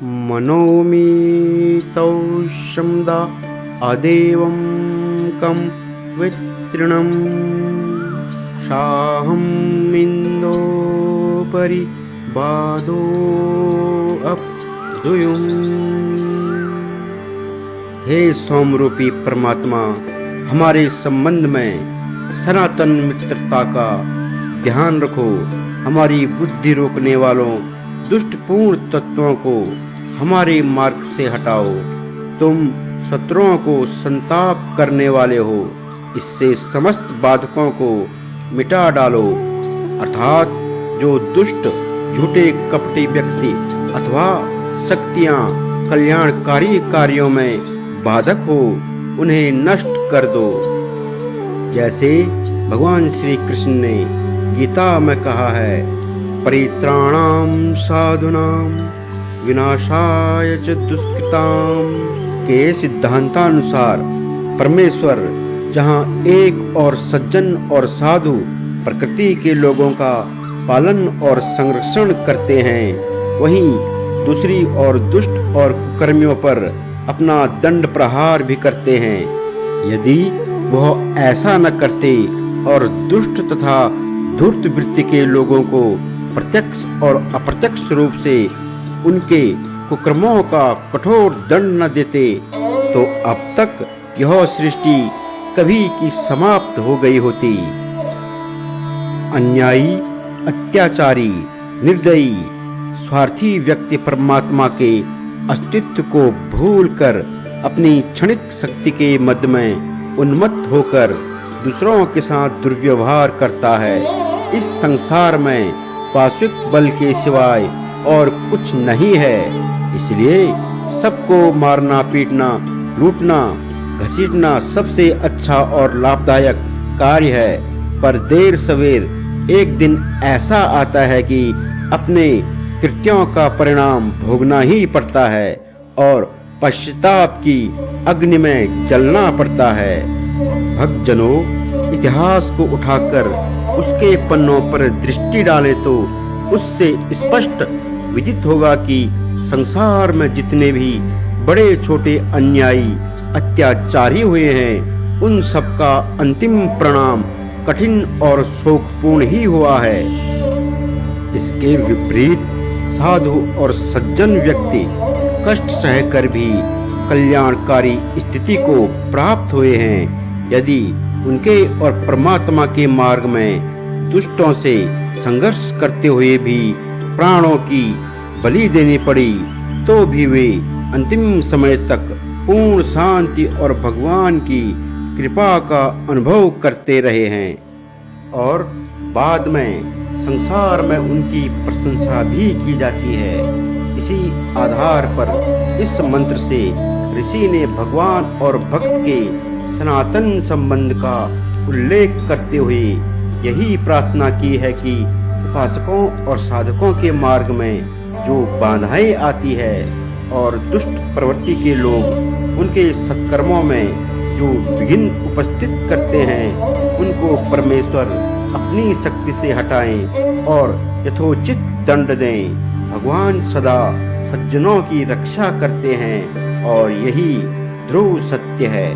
मनोमीतौ शमदा अदेवं कं वितृणं साहमिन्दोपरि बाधोऽप्सुयुम्। हे सोमरूपी परमात्मा, हमारे संबंध में सनातन मित्रता का ध्यान रखो। हमारी बुद्धि रोकने वालों दुष्टपूर्ण तत्वों को हमारे मार्ग से हटाओ। तुम शत्रुओं को संताप करने वाले हो, इससे समस्त बाधकों को मिटा डालो। अर्थात जो दुष्ट झूठे कपटी व्यक्ति अथवा शक्तियां कल्याणकारी कार्यों में बाधक हो, उन्हें नष्ट कर दो। जैसे भगवान श्री कृष्ण ने गीता में कहा है, परित्राणाम साधुनाम विनाशाय च दुष्कृताम के सिद्धांतानुसार परमेश्वर जहाँ एक और सज्जन और साधु प्रकृति के लोगों का पालन और संरक्षण करते हैं, वहीं दूसरी और दुष्ट और कुकर्मियों पर अपना दंड प्रहार भी करते हैं। यदि वह ऐसा न करते और दुष्ट तथा धूर्त वृत्ति के लोगों को प्रत्यक्ष और अप्रत्यक्ष रूप से उनके कुकर्मों का कठोर दंड न देते, तो अब तक यह सृष्टि कभी की समाप्त हो गई होती। अन्यायी, अत्याचारी, निर्दयी, स्वार्थी व्यक्ति परमात्मा के अस्तित्व को भूलकर अपनी क्षणिक शक्ति के मद में उन्मत्त होकर दूसरों के साथ दुर्व्यवहार करता है। इस संसार में वास्तविक बल के सिवाय और कुछ नहीं है। इसलिए सबको मारना, पीटना, लूटना, घसीटना सबसे अच्छा और लाभदायक कार्य है। पर देर सवेर एक दिन ऐसा आता है कि अपने कृत्यों का परिणाम भोगना ही पड़ता है और पश्चाताप की अग्नि में जलना पड़ता है। भक्तजनों, इतिहास को उठाकर उसके पन्नों पर दृष्टि डालें तो उससे स्पष्ट विदित होगा कि संसार में जितने भी बड़े छोटे अन्यायी अत्याचारी हुए हैं, उन सब का अंतिम परिणाम कठिन और शोकपूर्ण ही हुआ है। इसके विपरीत साधु और सज्जन व्यक्ति कष्ट सहकर भी कल्याणकारी स्थिति को प्राप्त हुए हैं। यदि उनके और परमात्मा के मार्ग में दुष्टों से संघर्ष करते हुए भी प्राणों की बलि देनी पड़ी, तो भी वे अंतिम समय तक पूर्ण शांति और भगवान की कृपा का अनुभव करते रहे हैं और बाद में संसार में उनकी प्रशंसा भी की जाती है। इसी आधार पर इस मंत्र से ऋषि ने भगवान और भक्त के सनातन संबंध का उल्लेख करते हुए यही प्रार्थना की है कि उपासकों और साधकों के मार्ग में जो बाधाएं आती है और दुष्ट प्रवृत्ति के लोग उनके सत्कर्मों में जो विघ्न उपस्थित करते हैं, उनको परमेश्वर अपनी शक्ति से हटाएं और यथोचित दंड दें। भगवान सदा सज्जनों की रक्षा करते हैं और यही ध्रुव सत्य है।